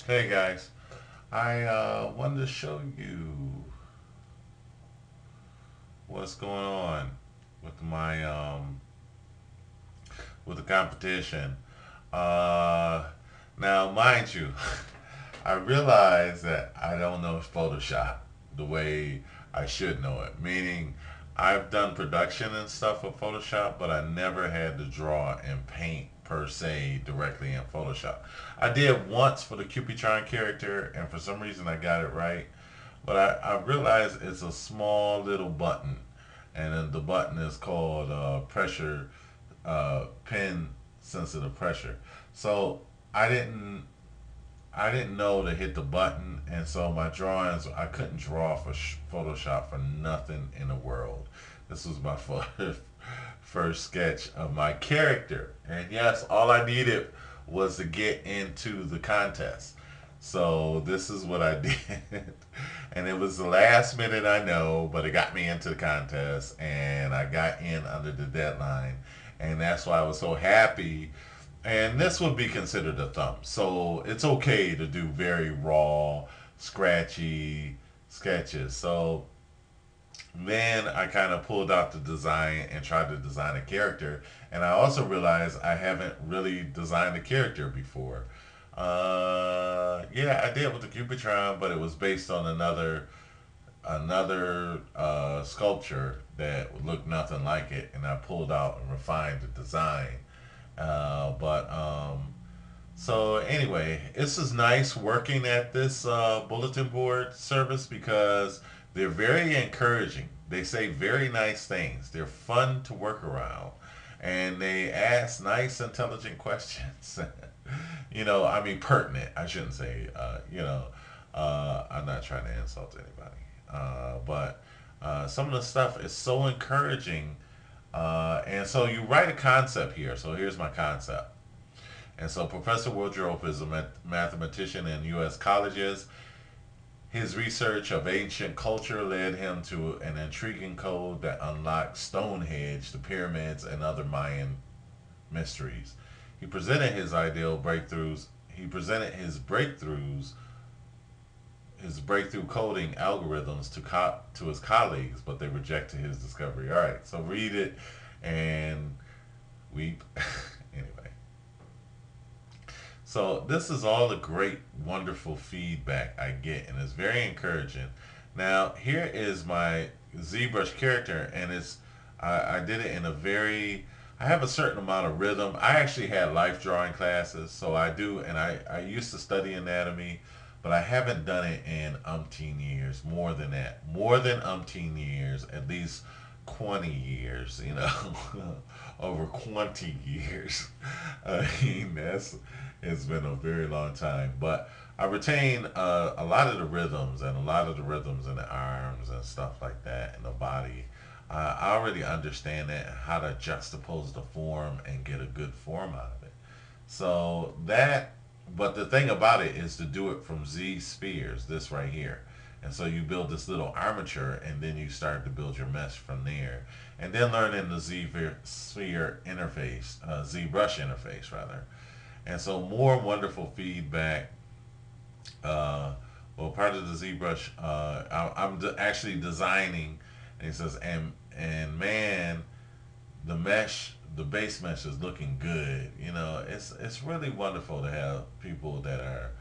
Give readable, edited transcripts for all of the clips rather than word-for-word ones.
Hey guys, I wanted to show you what's going on with my with the competition. Uh, Now, mind you, I realize that I don't know Photoshop the way I should know it. Meaning, I've done production and stuff with Photoshop, but I never had to draw and paint per se directly in Photoshop. I did once for the Cupidron character, and for some reason I got it right. But I realized it's a small little button, and then the button is called pressure, pin sensitive pressure. So I didn't I didn't know to hit the button, and so my drawings I couldn't draw for Photoshop for nothing in the world. This was my first sketch of my character, and yes, all I needed was to get into the contest. So this is what I did, and it was the last minute I know, but it got me into the contest, and I got in under the deadline, and that's why I was so happy. And this would be considered a thumb. So it's okay to do very raw, scratchy sketches. So then I kind of pulled out the design and tried to design a character. And I also realized I haven't really designed a character before. Yeah, I did with the Cupidron, but it was based on another sculpture that looked nothing like it, and I pulled out and refined the design. But So anyway, this is nice working at this bulletin board service because they're very encouraging. They say very nice things. They're fun to work around, and they ask nice, intelligent questions. I mean pertinent. I shouldn't say. I'm not trying to insult anybody. But some of the stuff is so encouraging. And so you write a concept here. So here's my concept. And so Professor Woodruff is a mathematician in U.S. colleges. His research of ancient culture led him to an intriguing code that unlocked Stonehenge, the pyramids, and other Mayan mysteries. He presented his ideal breakthroughs. He presented his breakthrough coding algorithms to his colleagues, but they rejected his discovery. All right, so read it and weep. Anyway, so this is all the great, wonderful feedback I get, and it's very encouraging. Now here is my ZBrush character, and I did it in a very I have a certain amount of rhythm. I actually had life drawing classes, so I do, and I used to study anatomy, but I haven't done it in umpteen years. More than that, more than umpteen years, at least 20 years. Over 20 years. I mean, it's been a very long time, but I retain a lot of the rhythms and a lot of the rhythms in the arms and stuff like that in the body. I already understand that how to juxtapose the form and get a good form out of it. So that, but the thing about it is to do it from Z spheres, this right here. And so you build this little armature, and then you start to build your mesh from there. And then learning the Z sphere interface, ZBrush interface rather. And so more wonderful feedback. Well, part of the ZBrush, I'm actually designing. And he says, and man, the base mesh is looking good. It's really wonderful to have people that are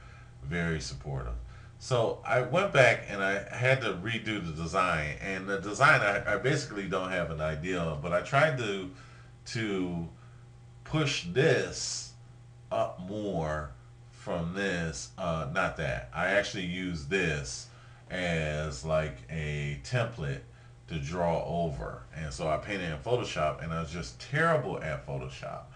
very supportive. So I went back and I had to redo the design, and the design I basically don't have an idea of, but I tried to push this up more from this. Not that I actually use this as like a template to draw over, and so I painted in Photoshop, and I was just terrible at Photoshop.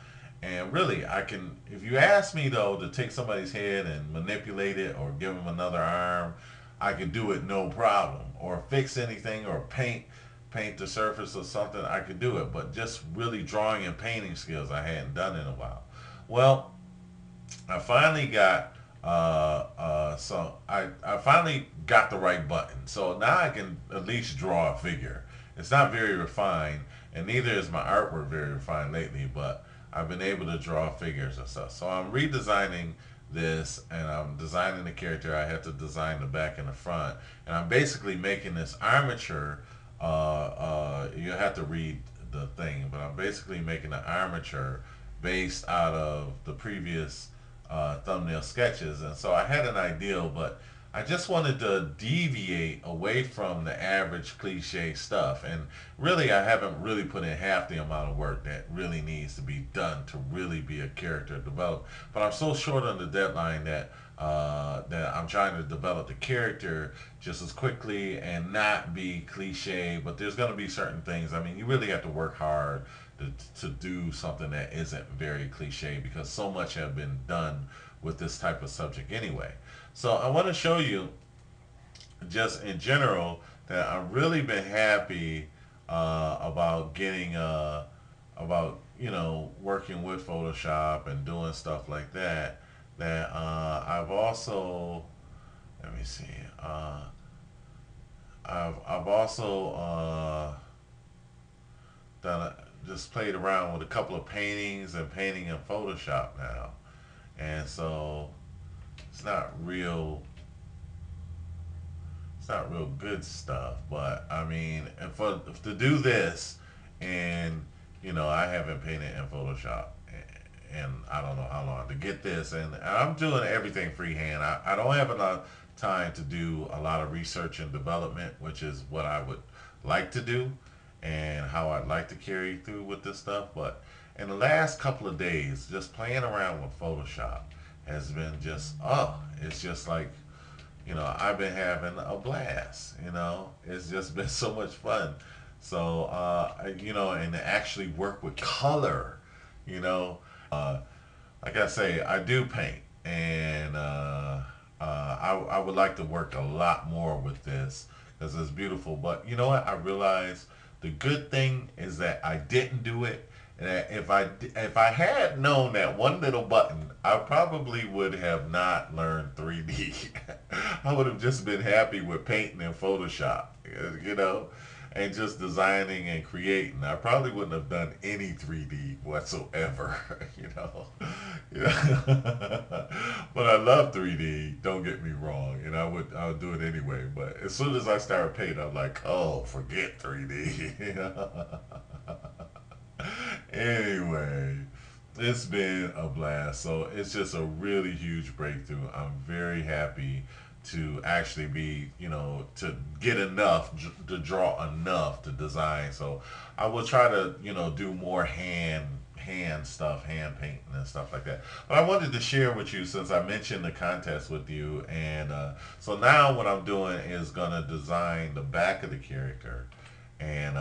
And really, I can, if you ask me though to take somebody's head and manipulate it or give them another arm, I could do it no problem. Or fix anything or paint the surface or something, I could do it. But just really drawing and painting skills I hadn't done in a while. Well, I finally got I finally got the right button. So now I can at least draw a figure. It's not very refined, and neither is my artwork very refined lately, but I've been able to draw figures and stuff. So I'm redesigning this and I'm designing the character, I have to design the back and the front. And I'm basically making this armature. You have to read the thing, but I'm basically making an armature based out of the previous thumbnail sketches. And so I had an ideal, but I just wanted to deviate away from the average cliche stuff. And really, I haven't really put in half the amount of work that really needs to be done to really be a character developed. But I'm so short on the deadline that I'm trying to develop the character just as quickly and not be cliche. But there's going to be certain things. I mean, you really have to work hard to do something that isn't very cliche because so much have been done with this type of subject anyway. So I want to show you just in general that I've really been happy about getting about working with Photoshop and doing stuff like that. That I've also let me see. I've also just played around with a couple of paintings and painting in Photoshop now, and so it's not real it's not real good stuff, but I mean, and for to do this, and I haven't painted in Photoshop, and I don't know how long to get this, and I'm doing everything freehand. I don't have enough time to do a lot of research and development, which is what I would like to do, and how I'd like to carry through with this stuff. But in the last couple of days, just playing around with Photoshop has been just it's just like I've been having a blast. It's just been so much fun. So, and to actually work with color, you know, like I say, I do paint, and I would like to work a lot more with this because it's beautiful. But you know what? I realized the good thing is that I didn't do it. And if I had known that one little button, I probably would have not learned 3D. I would have just been happy with painting in Photoshop, you know, and just designing and creating. I probably wouldn't have done any 3D whatsoever, you know. But I love 3D. Don't get me wrong, and I would do it anyway. But as soon as I started painting, I'm like, oh, forget 3D. Anyway, it's been a blast. So it's just a really huge breakthrough. I'm very happy to actually be, to get enough, to draw enough to design. So I will try to, do more hand stuff, hand painting and stuff like that. But I wanted to share with you since I mentioned the contest with you, and so now what I'm doing is gonna design the back of the character, and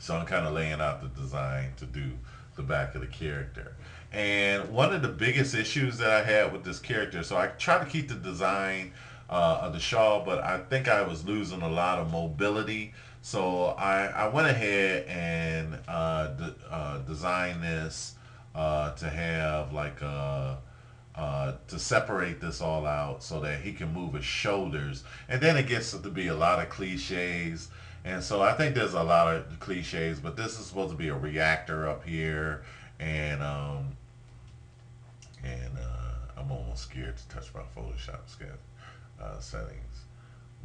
so I'm kind of laying out the design to do the back of the character. And one of the biggest issues that I had with this character, so I try to keep the design of the shawl, but I think I was losing a lot of mobility. So I went ahead and designed this to have like to separate this all out so that he can move his shoulders. And then it gets to be a lot of cliches. And so I think there's a lot of cliches, but this is supposed to be a reactor up here, and I'm almost scared to touch my Photoshop settings.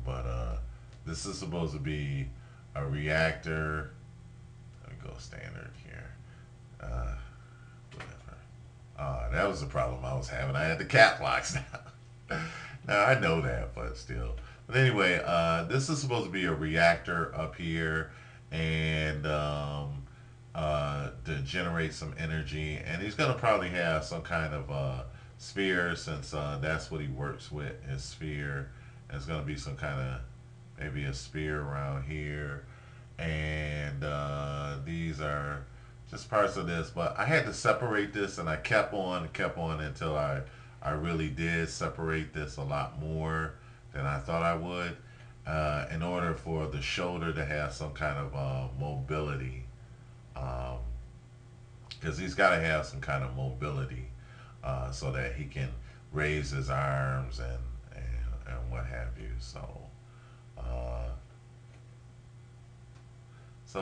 But this is supposed to be a reactor. Let me go standard here. Whatever. That was the problem I was having. I had the cap locks now. Now I know that, but still. But anyway, this is supposed to be a reactor up here, and to generate some energy. And he's gonna probably have some kind of sphere, since that's what he works with, is sphere. And it's gonna be some kind of maybe a sphere around here, and these are just parts of this. But I had to separate this, and I kept on until I really did separate this a lot more than I thought I would, in order for the shoulder to have some kind of mobility, because he's got to have some kind of mobility so that he can raise his arms and what have you. So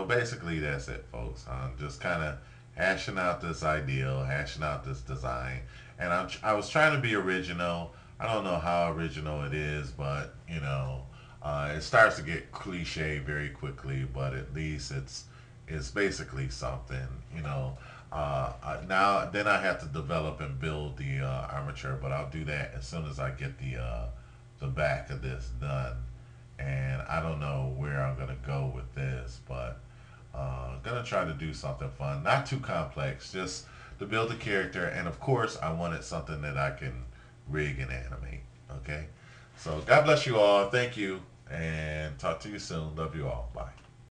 basically that's it, folks. I'm just kind of hashing out this ideal, hashing out this design, and I was trying to be original. I don't know how original it is, but it starts to get cliche very quickly. But at least it's basically something. Now then I have to develop and build the armature, but I'll do that as soon as I get the back of this done. And I don't know where I'm gonna go with this, but gonna try to do something fun, not too complex, just to build a character. And of course, I wanted something that I can rig and animate. Okay, so God bless you all. Thank you, and talk to you soon. Love you all. Bye.